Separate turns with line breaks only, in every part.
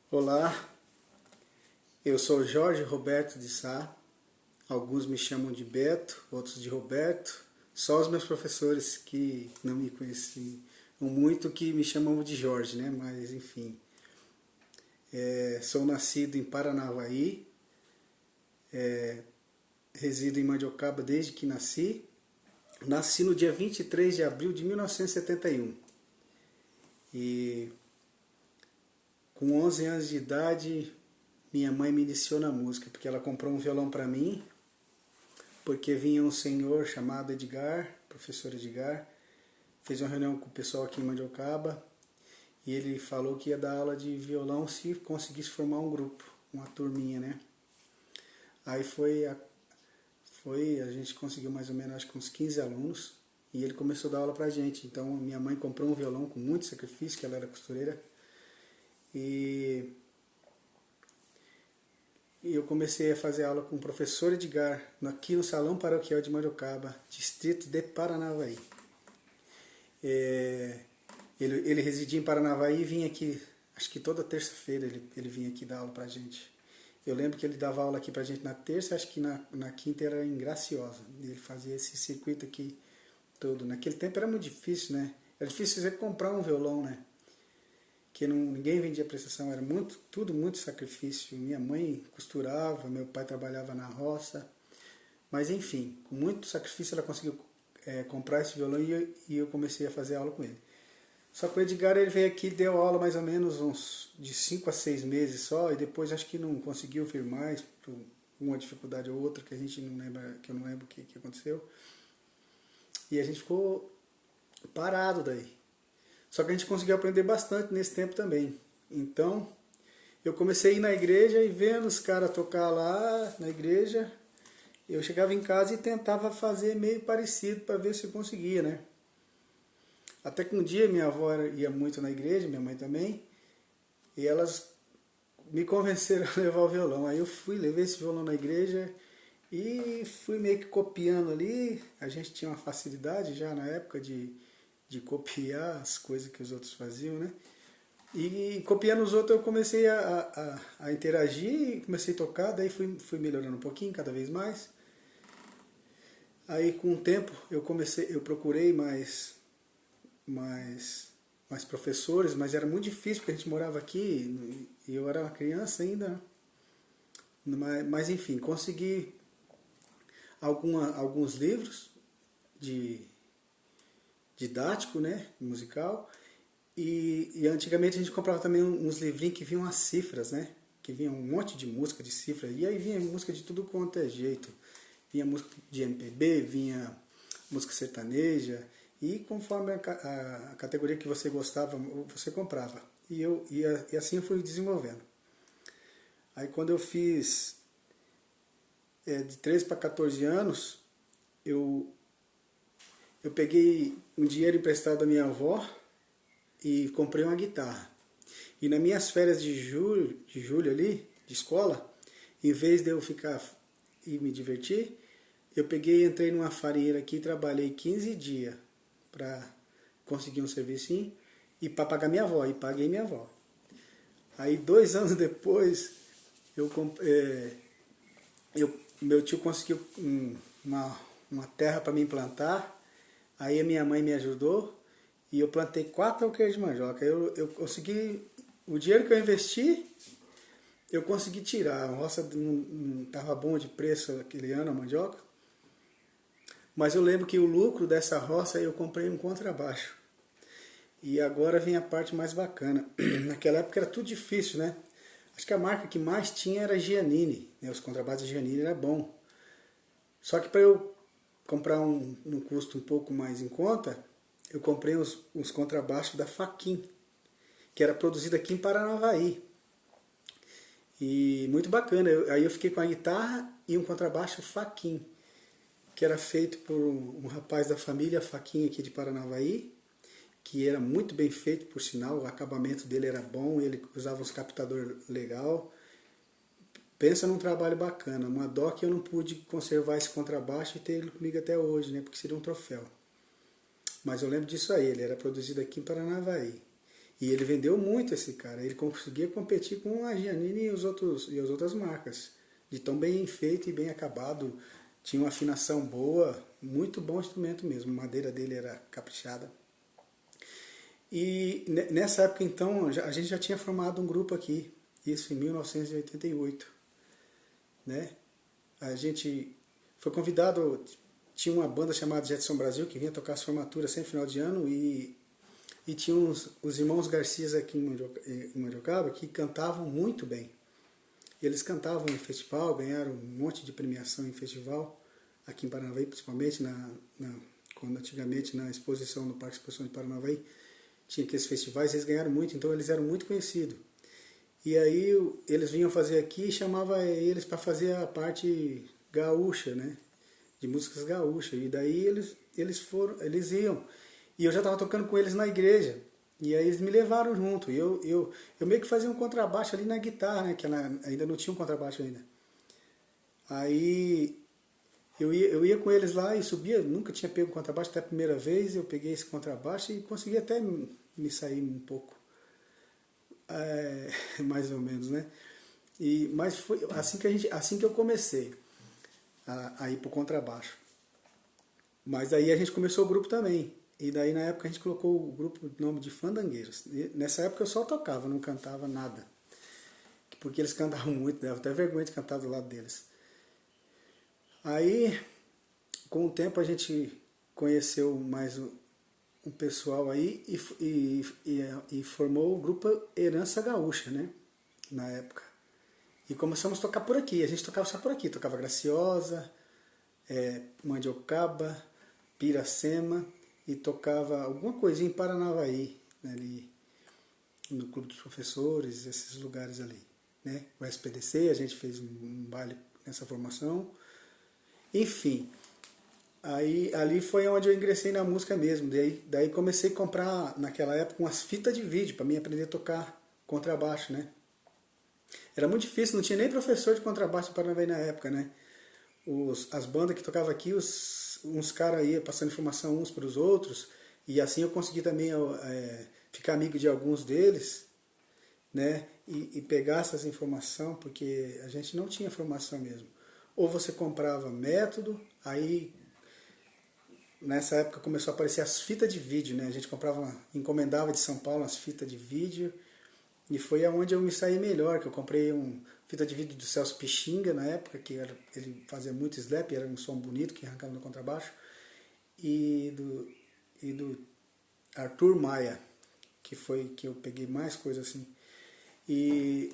Olá, eu sou Jorge Roberto de Sá. Alguns me chamam de Beto, outros de Roberto. Só os meus professores que não me conheciam muito que me chamam de Jorge, né? Mas enfim, sou nascido em Paranavaí, resido em Mandiocaba desde que nasci. Nasci no dia 23 de abril de 1971 e com 11 anos de idade minha mãe me iniciou na música, porque ela comprou um violão para mim, porque vinha um senhor chamado Edgar, professor Edgar, fez uma reunião com o pessoal aqui em Mandiocaba e ele falou que ia dar aula de violão se conseguisse formar um grupo, uma turminha, né? Aí a gente conseguiu mais ou menos acho que uns 15 alunos e ele começou a dar aula pra gente. Então minha mãe comprou um violão com muito sacrifício, que ela era costureira, e eu comecei a fazer aula com o professor Edgar, aqui no Salão Paroquial de Mandiocaba, distrito de Paranavaí. Ele residia em Paranavaí e vinha aqui, acho que toda terça-feira ele vinha aqui dar aula pra gente. Eu lembro que ele dava aula aqui pra gente na terça, acho que na quinta era em Graciosa. Ele fazia esse circuito aqui todo. Naquele tempo era muito difícil, né? Era difícil você comprar um violão, né? Que ninguém vendia prestação, era tudo muito sacrifício. Minha mãe costurava, meu pai trabalhava na roça. Mas enfim, com muito sacrifício ela conseguiu comprar esse violão e eu comecei a fazer aula com ele. Só que o Edgar ele veio aqui, deu aula mais ou menos uns de 5 a 6 meses só, e depois acho que não conseguiu vir mais, por uma dificuldade ou outra que a gente não lembra, que eu não lembro o que aconteceu. E a gente ficou parado daí. Só que a gente conseguiu aprender bastante nesse tempo também. Então, eu comecei a ir na igreja e vendo os caras tocar lá na igreja, eu chegava em casa e tentava fazer meio parecido para ver se eu conseguia, né? Até que um dia minha avó ia muito na igreja, minha mãe também, e elas me convenceram a levar o violão. Aí eu levei esse violão na igreja e fui meio que copiando ali. A gente tinha uma facilidade já na época de copiar as coisas que os outros faziam, né? E copiando os outros eu comecei a interagir, comecei a tocar, daí fui melhorando um pouquinho, cada vez mais. Aí com o tempo eu procurei mais professores, mas era muito difícil porque a gente morava aqui e eu era uma criança ainda. Mas enfim, consegui alguns livros de didático, né, musical, e antigamente a gente comprava também uns livrinhos que vinham as cifras, né, que vinha um monte de música de cifra, e aí vinha música de tudo quanto é jeito, vinha música de MPB, vinha música sertaneja, e conforme a categoria que você gostava, você comprava, e assim eu fui desenvolvendo. Aí quando eu fiz de 13 para 14 anos, eu peguei um dinheiro emprestado da minha avó e comprei uma guitarra. E nas minhas férias de julho ali, de escola, em vez de eu ficar e me divertir, eu peguei e entrei numa farinheira aqui e trabalhei 15 dias para conseguir um serviço e para pagar minha avó, e paguei minha avó. Aí 2 anos depois, meu tio conseguiu uma terra para me plantar. Aí a minha mãe me ajudou e eu plantei 4 alqueires de mandioca. Eu consegui, o dinheiro que eu investi, eu consegui tirar. A roça não estava bom de preço aquele ano, a mandioca. Mas eu lembro que o lucro dessa roça eu comprei um contrabaixo. E agora vem a parte mais bacana. Naquela época era tudo difícil, né? Acho que a marca que mais tinha era Giannini, né? Os contrabaixos Giannini era bom. Só que para eu comprar num custo um pouco mais em conta, eu comprei uns contrabaixos da Faquin, que era produzido aqui em Paranavaí. E muito bacana. Aí eu fiquei com a guitarra e um contrabaixo Faquin, que era feito por um rapaz da família Faquin aqui de Paranavaí, que era muito bem feito, por sinal, o acabamento dele era bom, ele usava uns captadores legal. Pensa num trabalho bacana, uma dó que eu não pude conservar esse contrabaixo e ter ele comigo até hoje, né, porque seria um troféu. Mas eu lembro disso aí, ele era produzido aqui em Paranavaí. E ele vendeu muito esse cara. Ele conseguia competir com a Giannini e as outras marcas. De tão bem feito e bem acabado. Tinha uma afinação boa. Muito bom instrumento mesmo. A madeira dele era caprichada. E nessa época, então, a gente já tinha formado um grupo aqui. Isso em 1988. Né? A gente foi convidado... Tinha uma banda chamada Jetson Brasil, que vinha tocar as formaturas sempre final de ano, e tinha os irmãos Garcias aqui em Mariocaba, que cantavam muito bem. Eles cantavam em festival, ganharam um monte de premiação em festival, aqui em Paranavaí, principalmente, quando antigamente na exposição, no Parque de Exposição de Paranavaí, tinha aqueles festivais, eles ganharam muito, então eles eram muito conhecidos. E aí eles vinham fazer aqui e chamava eles para fazer a parte gaúcha, né? De músicas gaúchas, e daí eles iam, e eu já estava tocando com eles na igreja, e aí eles me levaram junto, e eu meio que fazia um contrabaixo ali na guitarra, né, que ainda não tinha um contrabaixo ainda. Aí eu ia com eles lá e subia, nunca tinha pego contrabaixo, até a primeira vez eu peguei esse contrabaixo e consegui até me sair um pouco, mais ou menos, né, mas foi assim que eu comecei a ir pro contrabaixo. Mas aí a gente começou o grupo também. E daí na época a gente colocou o grupo de nome de Fandangueiros. E nessa época eu só tocava, não cantava nada. Porque eles cantavam muito, dava até vergonha de cantar do lado deles. Aí, com o tempo a gente conheceu mais um pessoal aí e formou o grupo Herança Gaúcha, né? Na época. E começamos a tocar por aqui. A gente tocava só por aqui. Tocava Graciosa, Mandiocaba, Piracema e tocava alguma coisinha em Paranavaí, né, ali no Clube dos Professores, esses lugares ali. Né? O SPDC, a gente fez um baile nessa formação. Enfim, aí ali foi onde eu ingressei na música mesmo. Daí comecei a comprar, naquela época, umas fitas de vídeo para mim aprender a tocar contrabaixo, né? Era muito difícil, não tinha nem professor de contrabaixo para Paranavaí na época, né? As bandas que tocavam aqui, uns caras iam passando informação uns para os outros, e assim eu consegui também ficar amigo de alguns deles, né? E pegar essas informações, porque a gente não tinha formação mesmo. Ou você comprava método, aí nessa época começou a aparecer as fitas de vídeo, né? A gente encomendava de São Paulo as fitas de vídeo, e foi aonde eu me saí melhor, que eu comprei fita de vídeo do Celso Pixinga na época, que ele fazia muito slap, era um som bonito que arrancava no contrabaixo, e do Arthur Maia, que foi que eu peguei mais coisa assim. E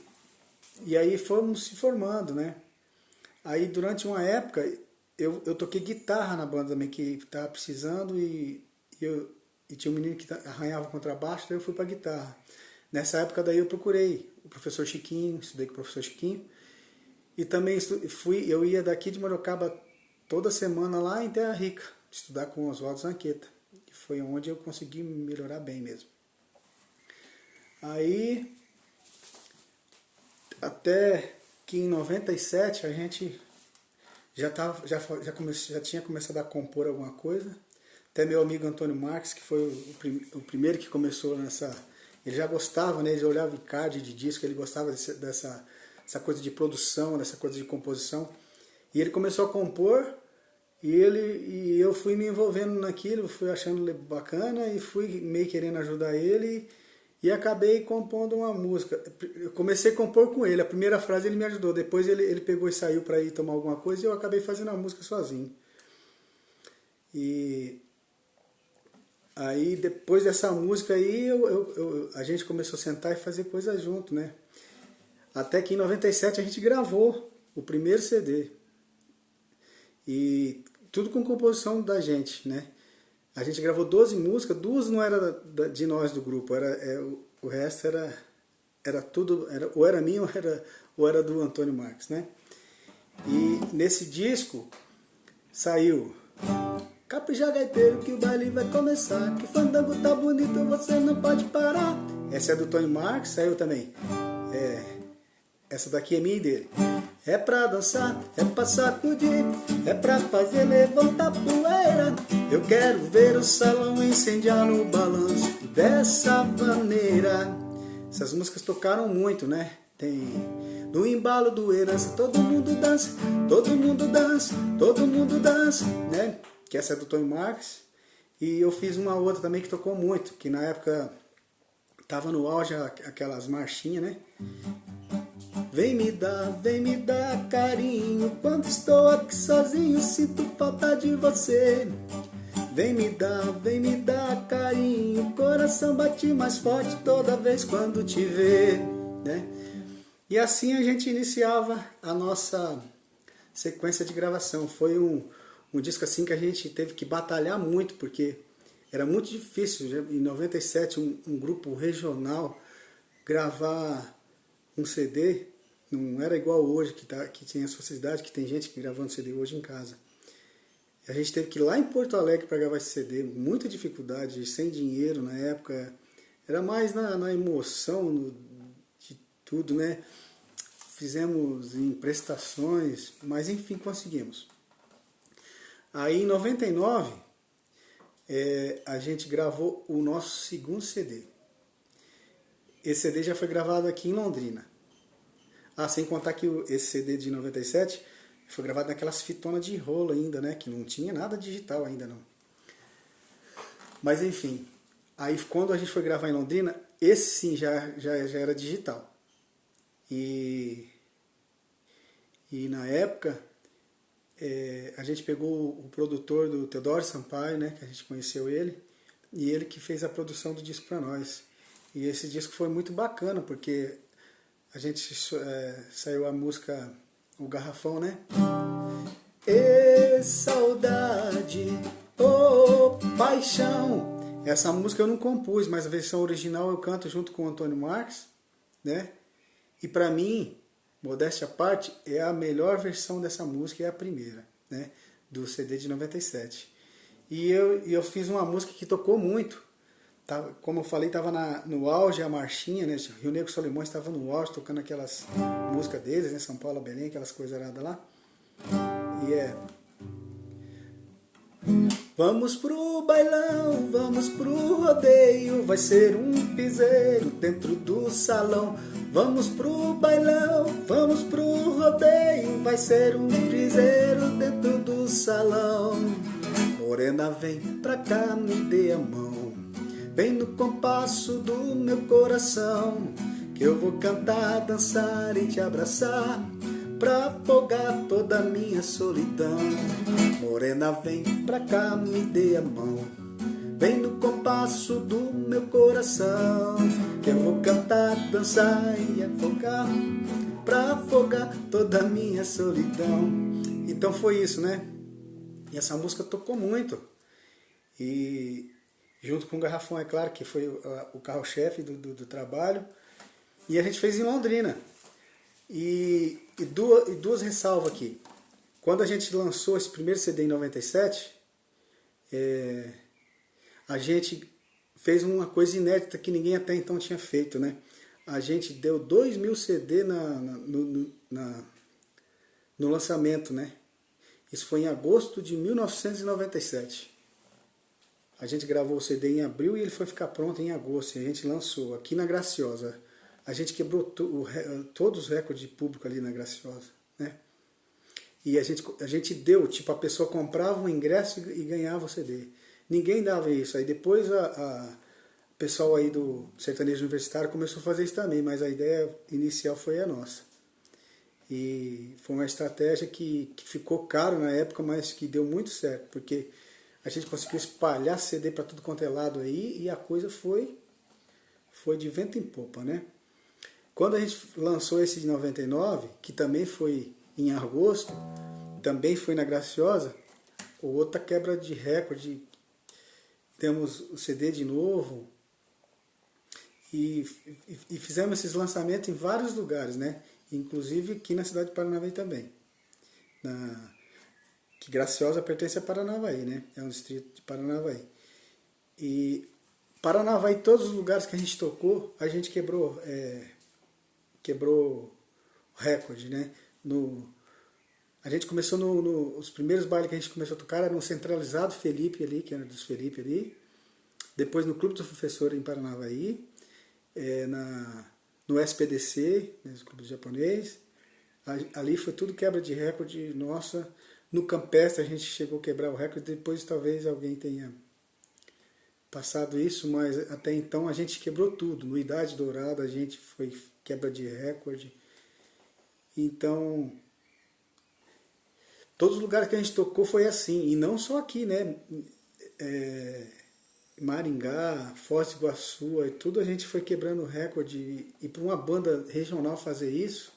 aí fomos se formando, né? Aí durante uma época eu toquei guitarra na banda também, que estava precisando, e tinha um menino que arranhava contrabaixo, daí eu fui para guitarra. Nessa época daí eu procurei o professor Chiquinho, estudei com o professor Chiquinho, e também eu ia daqui de Morocaba toda semana lá em Terra Rica, estudar com o Oswaldo Zanqueta, e foi onde eu consegui melhorar bem mesmo. Aí, até que em 97 a gente já tinha começado a compor alguma coisa, até meu amigo Antônio Marques, que foi o primeiro que começou nessa... Ele já gostava, né? Ele olhava card de disco, ele gostava dessa coisa de produção, dessa coisa de composição. E ele começou a compor, e eu fui me envolvendo naquilo, fui achando bacana e fui meio querendo ajudar ele, e acabei compondo uma música. Eu comecei a compor com ele, a primeira frase ele me ajudou, depois ele pegou e saiu para ir tomar alguma coisa, e eu acabei fazendo a música sozinho. E aí depois dessa música aí a gente começou a sentar e fazer coisa junto, né? Até que em 97 a gente gravou o primeiro CD. E tudo com composição da gente, né? A gente gravou 12 músicas, 2 não era de nós do grupo, o resto era tudo, ou era minha ou era do Antônio Marques, né? E nesse disco saiu Capijá Gaiteiro, que o baile vai começar, que fandango tá bonito, você não pode parar. Essa é do Tony Marques, saiu também Essa daqui é minha e dele. É pra dançar, é pra sacudir, é pra fazer levantar poeira. Eu quero ver o salão incendiar no balanço dessa maneira. Essas músicas tocaram muito, né? Tem no embalo do herança, todo mundo dança, todo mundo dança, todo mundo dança, né? Que essa é do Tony Marques. E eu fiz uma outra também que tocou muito, que na época tava no auge aquelas marchinhas, né? Vem me dar carinho, quando estou aqui sozinho sinto falta de você. Vem me dar carinho, coração bate mais forte toda vez quando te vê, né? E assim a gente iniciava a nossa sequência de gravação. Foi um disco assim que a gente teve que batalhar muito, porque era muito difícil, em 97, um grupo regional gravar um CD. Não era igual hoje, que tem a sociedade, que tem gente que gravando CD hoje em casa. A gente teve que ir lá em Porto Alegre para gravar esse CD, muita dificuldade, sem dinheiro na época. Era mais na emoção de tudo, né? Fizemos em prestações, mas enfim, conseguimos. Aí em 99, a gente gravou o nosso segundo CD. Esse CD já foi gravado aqui em Londrina. Sem contar que esse CD de 97 foi gravado naquelas fitonas de rolo ainda, né? Que não tinha nada digital ainda, não. Mas enfim, aí quando a gente foi gravar em Londrina, esse sim já era digital. E na época, a gente pegou o produtor do Teodoro Sampaio, né? Que a gente conheceu ele, e ele que fez a produção do disco para nós. E esse disco foi muito bacana, porque a gente saiu a música O Garrafão, né? E saudade, oh paixão. Essa música eu não compus, mas a versão original eu canto junto com o Antônio Marques, né? E pra mim, modéstia à parte, é a melhor versão dessa música, é a primeira, né? Do CD de 97. E eu fiz uma música que tocou muito. Como eu falei, estava no auge a marchinha, né? Rio Negro Solimões estava no auge, tocando aquelas músicas deles, né? São Paulo, Belém, aquelas coisas lá. E vamos pro bailão, vamos pro rodeio, vai ser um piseiro dentro do salão. Vamos pro bailão, vamos pro rodeio, vai ser um piseiro dentro do salão. Morena, vem pra cá, me dê a mão. Vem no compasso do meu coração, que eu vou cantar, dançar e te abraçar, pra afogar toda a minha solidão. Morena, vem pra cá, me dê a mão. Vem no compasso do meu coração, que eu vou cantar, dançar e afogar, pra afogar toda a minha solidão. Então foi isso, né? E essa música tocou muito. E junto com o Garrafão, é claro, que foi o carro-chefe do trabalho. E a gente fez em Londrina. E duas ressalvas aqui. Quando a gente lançou esse primeiro CD em 97, a gente fez uma coisa inédita que ninguém até então tinha feito, né? A gente deu 2.000 CD no lançamento, né? Isso foi em agosto de 1997. A gente gravou o CD em abril e ele foi ficar pronto em agosto. E a gente lançou aqui na Graciosa. A gente quebrou todos os recordes de público ali na Graciosa, né? E a gente deu, tipo, a pessoa comprava um ingresso e ganhava o CD. Ninguém dava isso. Aí depois o pessoal aí do sertanejo universitário começou a fazer isso também, mas a ideia inicial foi a nossa. E foi uma estratégia que ficou caro na época, mas que deu muito certo, porque a gente conseguiu espalhar CD para tudo quanto é lado aí e a coisa foi de vento em popa, né? Quando a gente lançou esse de 99, que também foi em agosto, também foi na Graciosa, outra quebra de recorde, temos o CD de novo e fizemos esses lançamentos em vários lugares, né? Inclusive aqui na cidade de Paranavaí também. Que Graciosa pertence a Paranavaí, né? É um distrito de Paranavaí. E Paranavaí, todos os lugares que a gente tocou, a gente quebrou recorde, né? A gente começou os primeiros bailes que a gente começou a tocar era no Centralizado Felipe ali, que era dos Felipe ali. Depois no Clube do Professor em Paranavaí, no SPDC, né, os clubes japonês. Ali foi tudo quebra de recorde nossa. No Campestre a gente chegou a quebrar o recorde, depois talvez alguém tenha passado isso, mas até então a gente quebrou tudo. No Idade Dourada a gente foi quebra de recorde. Então, todos os lugares que a gente tocou foi assim, e não só aqui, né? Maringá, Foz do Iguaçu, tudo a gente foi quebrando recorde. E para uma banda regional fazer isso,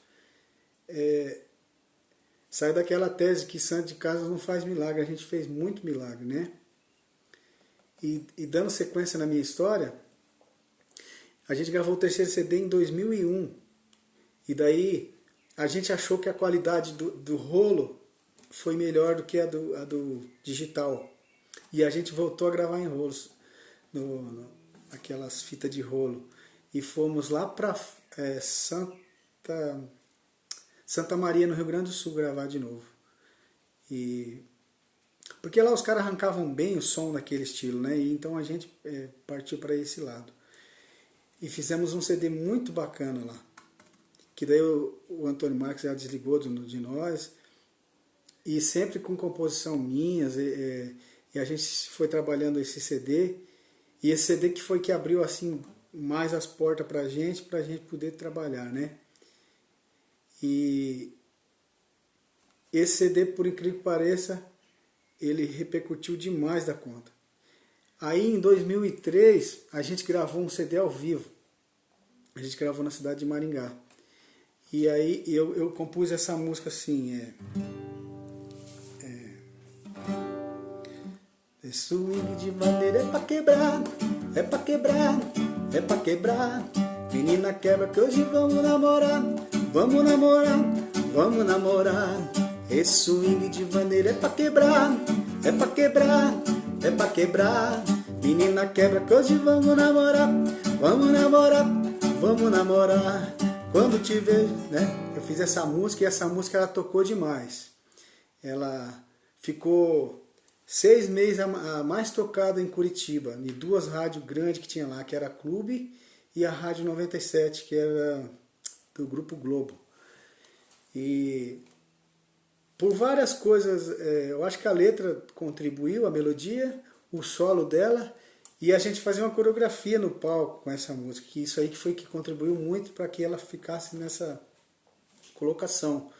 sai daquela tese que santo de casa não faz milagre. A gente fez muito milagre, né? E dando sequência na minha história, a gente gravou o terceiro CD em 2001. E daí a gente achou que a qualidade do rolo foi melhor do que a do digital. E a gente voltou a gravar em rolos, aquelas fitas de rolo. E fomos lá para Santa Maria, no Rio Grande do Sul, gravar de novo. Porque lá os caras arrancavam bem o som daquele estilo, né? E então a gente partiu para esse lado. E fizemos um CD muito bacana lá. Que daí o Antônio Marques já desligou de nós. E sempre com composição minhas. E a gente foi trabalhando esse CD. E esse CD que foi que abriu assim mais as portas pra gente poder trabalhar, né? E esse CD, por incrível que pareça, ele repercutiu demais da conta. Aí em 2003 a gente gravou um CD ao vivo. A gente gravou na cidade de Maringá. E aí eu compus essa música assim, swing de madeira é pra quebrar, é pra quebrar, é pra quebrar. Menina quebra que hoje vamos namorar, vamos namorar, vamos namorar. Esse swing de madeira é pra quebrar, é pra quebrar, é pra quebrar. Menina quebra que hoje vamos namorar, vamos namorar, vamos namorar. Quando te vejo, né? Eu fiz essa música e essa música ela tocou demais. Ela ficou 6 meses a mais tocada em Curitiba, em 2 rádios grandes que tinha lá, que era a Clube e a Rádio 97, que era do Grupo Globo. E por várias coisas, eu acho que a letra contribuiu, a melodia, o solo dela, e a gente fazia uma coreografia no palco com essa música, que isso aí que foi que contribuiu muito para que ela ficasse nessa colocação.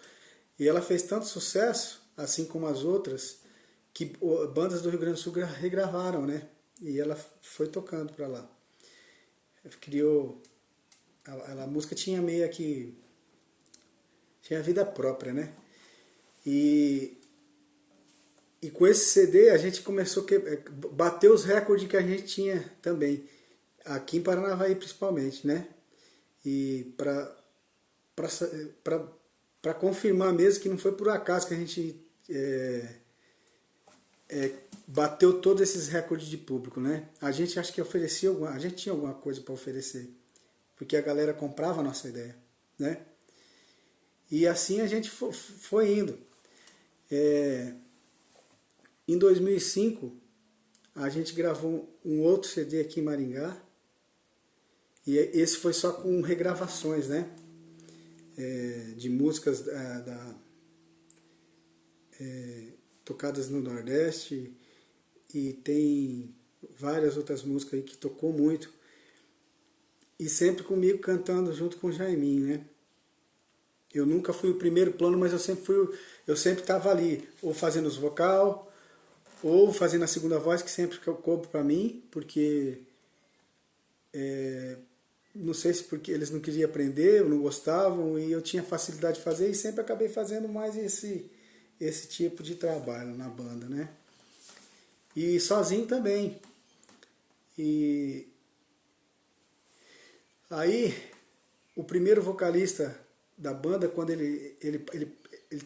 E ela fez tanto sucesso, assim como as outras, que bandas do Rio Grande do Sul regravaram, né? E ela foi tocando para lá. Criou... A música tinha meio que... tinha vida própria, né? E com esse CD a gente começou a bater os recordes que a gente tinha também, aqui em Paranavaí principalmente, né? E para confirmar mesmo que não foi por acaso que a gente bateu todos esses recordes de público, né? A gente acho que oferecia a gente tinha alguma coisa para oferecer, porque a galera comprava a nossa ideia, né? E assim a gente foi indo. Em 2005 a gente gravou um outro CD aqui em Maringá, e esse foi só com regravações, né? De músicas tocadas no Nordeste, e tem várias outras músicas aí que tocou muito, e sempre comigo cantando junto com o Jaiminho, né? Eu nunca fui o primeiro plano, mas eu sempre estava ali, ou fazendo os vocal, ou fazendo a segunda voz, que sempre coube para mim, porque não sei se porque eles não queriam aprender, ou não gostavam, e eu tinha facilidade de fazer, e sempre acabei fazendo mais esse tipo de trabalho na banda, né? E sozinho também. E aí, o primeiro vocalista da banda, quando ele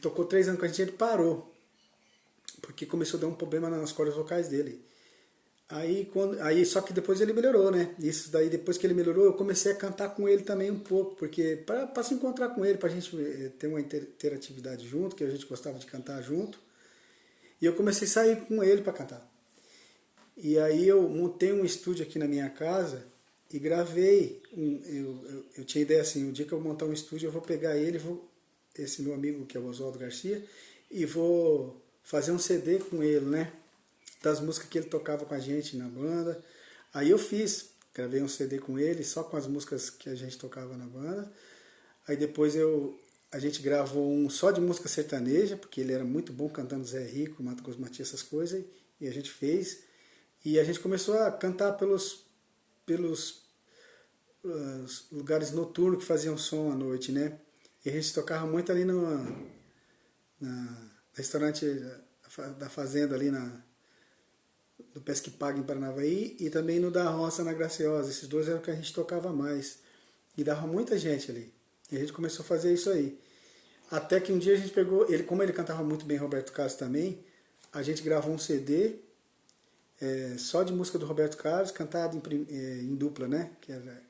tocou 3 anos com a gente, ele parou, porque começou a dar um problema nas cordas vocais dele. Aí só que depois ele melhorou, né? Isso daí, depois que ele melhorou, eu comecei a cantar com ele também um pouco, porque para se encontrar com ele, para a gente ter uma interatividade junto, que a gente gostava de cantar junto. E eu comecei a sair com ele para cantar. E aí eu montei um estúdio aqui na minha casa e gravei. Eu tinha ideia assim, o dia que eu montar um estúdio eu vou pegar ele, esse meu amigo que é o Oswaldo Garcia, e vou fazer um CD com ele, né? Das músicas que ele tocava com a gente na banda. Aí eu gravei um CD com ele, só com as músicas que a gente tocava na banda. Aí depois a gente gravou um só de música sertaneja, porque ele era muito bom cantando Zé Rico, Mato Grosso Matias, essas coisas, e a gente fez. E a gente começou a cantar pelos lugares noturnos que faziam som à noite, né? E a gente tocava muito ali no restaurante da Fazenda, ali do Pesque Paga em Paranavaí, e também no da Roça na Graciosa. Esses dois eram o que a gente tocava mais. E dava muita gente ali. E a gente começou a fazer isso aí. Até que um dia a gente pegou, como ele cantava muito bem Roberto Carlos também, a gente gravou um CD só de música do Roberto Carlos, cantado em dupla, né? Que era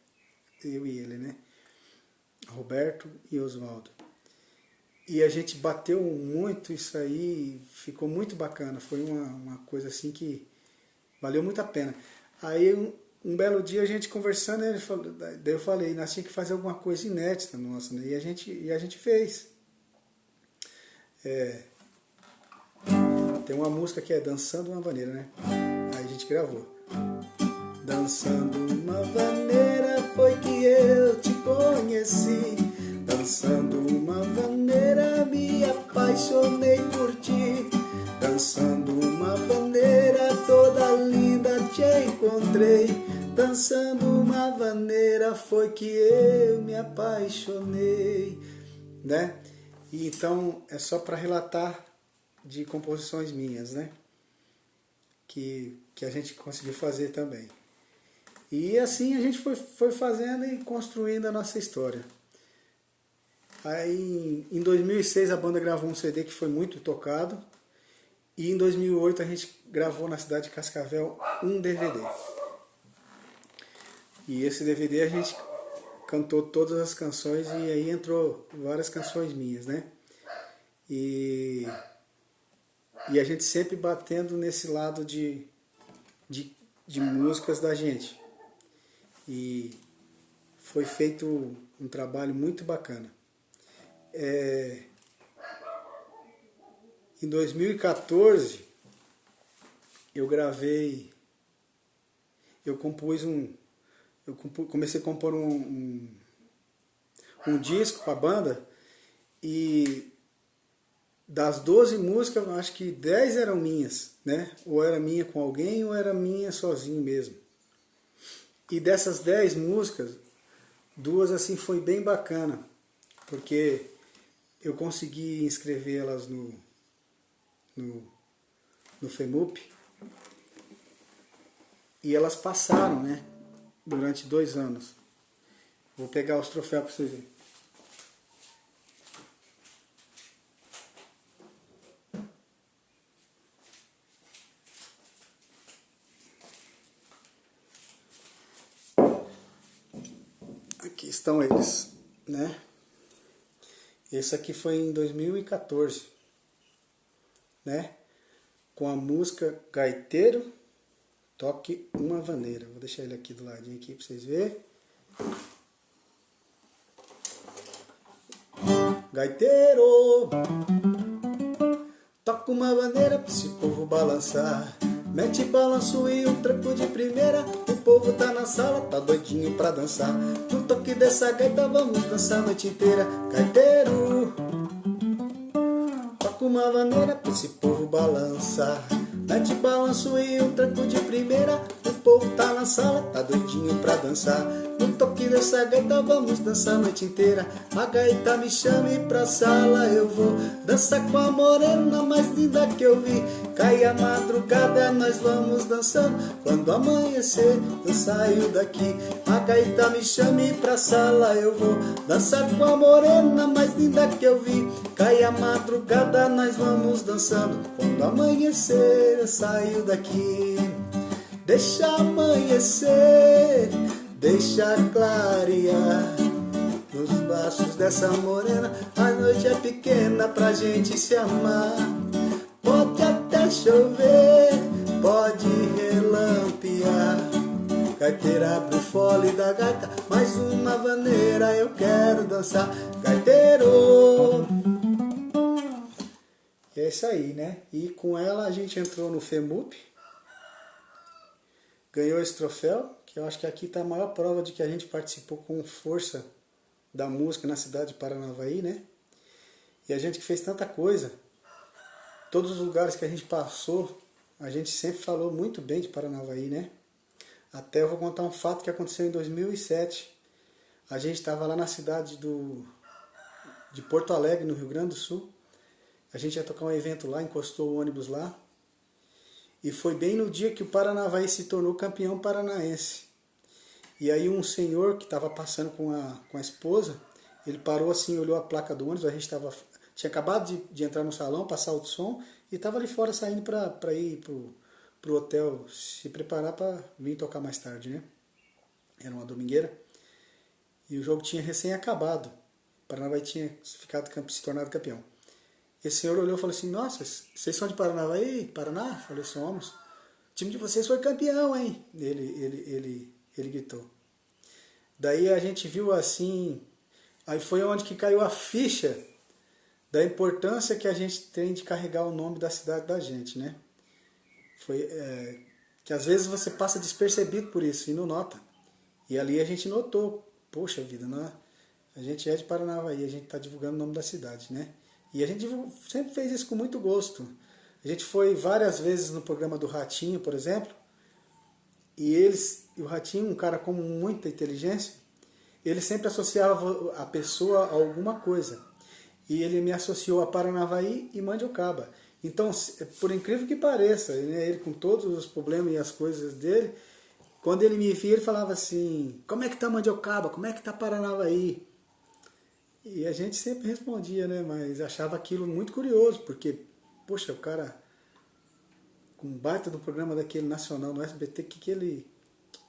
eu e ele, né? Roberto e Oswaldo. E a gente bateu muito isso aí, ficou muito bacana. Foi uma coisa assim que valeu muito a pena. Aí um belo dia a gente conversando, daí eu falei, nós tínhamos que fazer alguma coisa inédita nossa, né? E a gente fez. Tem uma música que é Dançando uma Vaneira, né? Aí a gente gravou. Dançando uma vaneira foi que eu te conheci. Dançando uma vaneira me apaixonei por ti. Dançando uma vaneira toda linda te encontrei. Dançando uma vaneira foi que eu me apaixonei, né? E então é só para relatar de composições minhas, né? Que a gente conseguiu fazer também. E assim a gente foi fazendo e construindo a nossa história. Aí em 2006 a banda gravou um CD que foi muito tocado. E em 2008 a gente gravou na cidade de Cascavel um DVD. E esse DVD a gente cantou todas as canções e aí entrou várias canções minhas, né? E a gente sempre batendo nesse lado de músicas da gente. E foi feito um trabalho muito bacana. Em 2014 eu comecei a compor um disco para a banda, e das 12 músicas, acho que 10 eram minhas, né? Ou era minha com alguém, ou era minha sozinho mesmo. E dessas 10 músicas, 2 assim foi bem bacana, porque eu consegui inscrevê-las no FEMUP, e elas passaram, né? Durante 2 anos. Vou pegar os troféus para vocês verem. Aqui estão eles, né? Esse aqui foi em 2014, né? Com a música Gaiteiro, Toque uma Vaneira. Vou deixar ele aqui do ladinho aqui para vocês verem. Gaiteiro, toca uma vaneira para esse povo balançar. Mete balanço e um tranco de primeira. O povo tá na sala, tá doidinho pra dançar. No toque dessa gaita vamos dançar a noite inteira. Gaiteiro, toca uma vaneira pra esse povo balançar. Mete balanço e um tranco de primeira. O povo tá na sala, tá doidinho pra dançar. No toque dessa gaita vamos dançar a noite inteira. A gaita me chama e pra sala eu vou dançar com a morena mais linda que eu vi. Cai a madrugada, nós vamos dançando. Quando amanhecer, eu saio daqui. A gaita me chama e pra sala eu vou dançar com a morena mais linda que eu vi. Cai a madrugada, nós vamos dançando. Quando amanhecer, eu saio daqui. deixa amanhecer, deixa clarear. Nos braços dessa morena, a noite é pequena pra gente se amar. Pode até chover, pode relampear. Gaiteira, abre o fole da gaita, mais uma vaneira eu quero dançar. Gaiteiro! E é isso aí, né? E com ela a gente entrou no FEMUP, ganhou esse troféu, que eu acho que aqui está a maior prova de que a gente participou com força da música na cidade de Paranavaí, né? E a gente que fez tanta coisa, todos os lugares que a gente passou, a gente sempre falou muito bem de Paranavaí, né? Até eu vou contar um fato que aconteceu em 2007. A gente estava lá na cidade de Porto Alegre, no Rio Grande do Sul. A gente ia tocar um evento lá, encostou o ônibus lá. E foi bem no dia que o Paranavaí se tornou campeão paranaense. E aí um senhor que estava passando com a esposa, ele parou assim, olhou a placa do ônibus, a gente tinha acabado de entrar no salão, passar o som, e estava ali fora saindo para ir pro hotel se preparar para vir tocar mais tarde, né? Era uma domingueira. E o jogo tinha recém acabado. O Paranavaí tinha se tornado campeão. Esse senhor olhou e falou assim, nossa, vocês são de Paranavaí? Paraná? Eu falei, somos. O time de vocês foi campeão, hein? Ele gritou. Daí a gente viu assim, aí foi onde que caiu a ficha da importância que a gente tem de carregar o nome da cidade da gente, né? Foi que às vezes você passa despercebido por isso e não nota. E ali a gente notou, poxa vida, né? A gente é de Paranavaí, a gente está divulgando o nome da cidade, né? E a gente sempre fez isso com muito gosto. A gente foi várias vezes no programa do Ratinho, por exemplo, e o Ratinho, um cara com muita inteligência, ele sempre associava a pessoa a alguma coisa. E ele me associou a Paranavaí e Mandiocaba. Então, por incrível que pareça, ele com todos os problemas e as coisas dele, quando ele me via, ele falava assim, como é que tá Mandiocaba? Como é que tá Paranavaí? E a gente sempre respondia, né? Mas achava aquilo muito curioso, porque, poxa, o cara com um baita do programa daquele nacional no SBT, que ele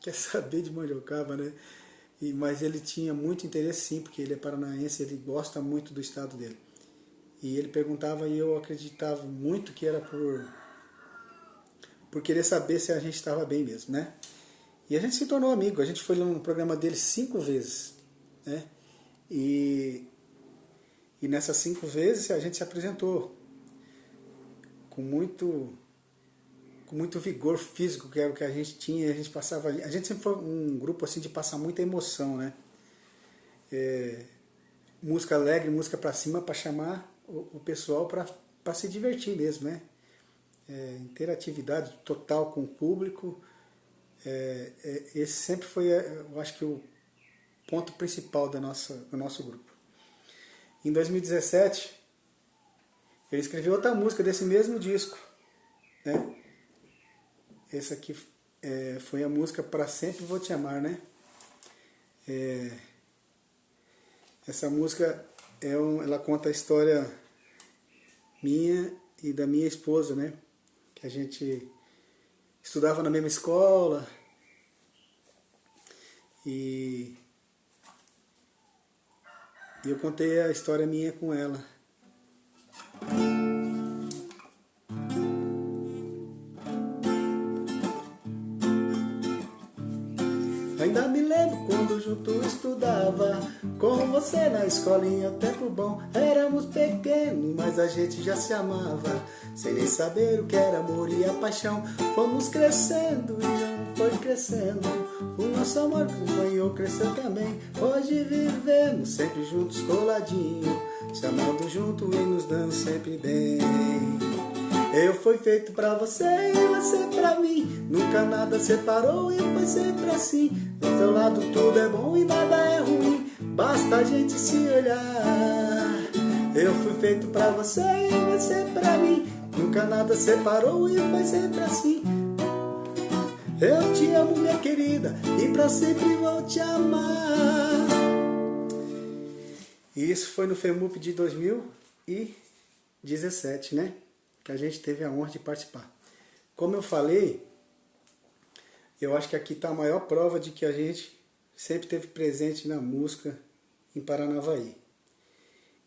quer saber de Mandiocaba, né? Mas ele tinha muito interesse sim, porque ele é paranaense, ele gosta muito do estado dele. E ele perguntava e eu acreditava muito que era por querer saber se a gente estava bem mesmo, né? E a gente se tornou amigo, a gente foi no programa dele 5 vezes, né? E nessas 5 vezes a gente se apresentou com muito vigor físico, que era o que a gente tinha, a gente passava ali. A gente sempre foi um grupo assim de passar muita emoção, né? Música alegre, música pra cima, para chamar o pessoal para se divertir mesmo, né? Interatividade total com o público. Esse sempre foi, eu acho que, o ponto principal do nosso grupo. Em 2017, ele escreveu outra música desse mesmo disco, né? Essa aqui foi a música Pra Sempre Vou Te Amar, né? Essa música ela conta a história minha e da minha esposa, né? Que a gente estudava na mesma escola e eu contei a história minha com ela. Ainda me lembro quando junto estudava com você na escolinha, tempo bom. Éramos pequenos, mas a gente já se amava, sem nem saber o que era amor e a paixão. Fomos crescendo e foi crescendo, o nosso amor acompanhou, cresceu também. Hoje vivemos sempre juntos, coladinho, se amando junto e nos dando sempre bem. Eu fui feito pra você e você pra mim, nunca nada separou e foi sempre assim. Do teu lado tudo é bom e nada é ruim, basta a gente se olhar. Eu fui feito pra você e você pra mim, nunca nada separou e foi sempre assim. Eu te amo, minha querida, e pra sempre vou te amar. E isso foi no FEMUP de 2017, né? Que a gente teve a honra de participar. Como eu falei, Eu acho que aqui está a maior prova de que a gente sempre esteve presente na música em Paranavaí.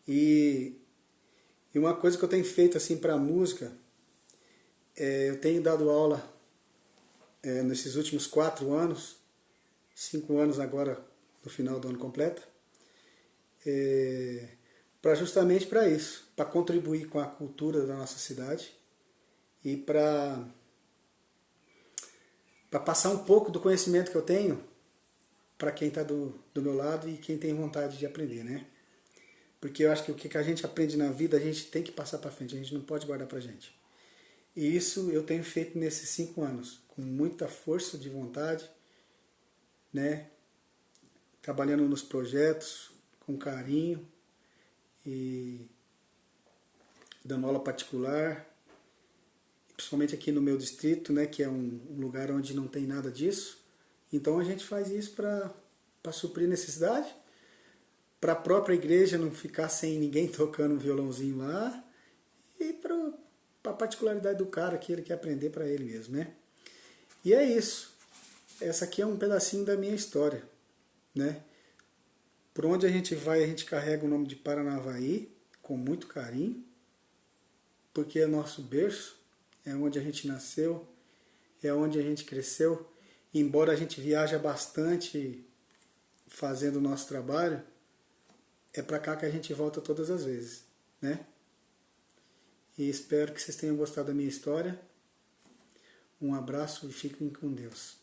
E uma coisa que eu tenho feito assim para a música, eu tenho dado aula nesses últimos 4 anos, 5 anos agora no final do ano completo, justamente para isso, para contribuir com a cultura da nossa cidade e para passar um pouco do conhecimento que eu tenho para quem está do meu lado e quem tem vontade de aprender, né? Porque eu acho que o que a gente aprende na vida a gente tem que passar para frente, a gente não pode guardar para a gente. E isso eu tenho feito nesses 5 anos, com muita força de vontade, né? Trabalhando nos projetos, com carinho e dando aula particular, principalmente aqui no meu distrito, né, que é um lugar onde não tem nada disso. Então a gente faz isso para suprir necessidade, para a própria igreja não ficar sem ninguém tocando um violãozinho lá, e para a particularidade do cara que ele quer aprender para ele mesmo, né? E é isso. Essa aqui é um pedacinho da minha história, né? Por onde a gente vai, a gente carrega o nome de Paranavaí com muito carinho, porque é nosso berço, é onde a gente nasceu, é onde a gente cresceu. E embora a gente viaja bastante fazendo o nosso trabalho, é para cá que a gente volta todas as vezes, né? E espero que vocês tenham gostado da minha história. Um abraço e fiquem com Deus.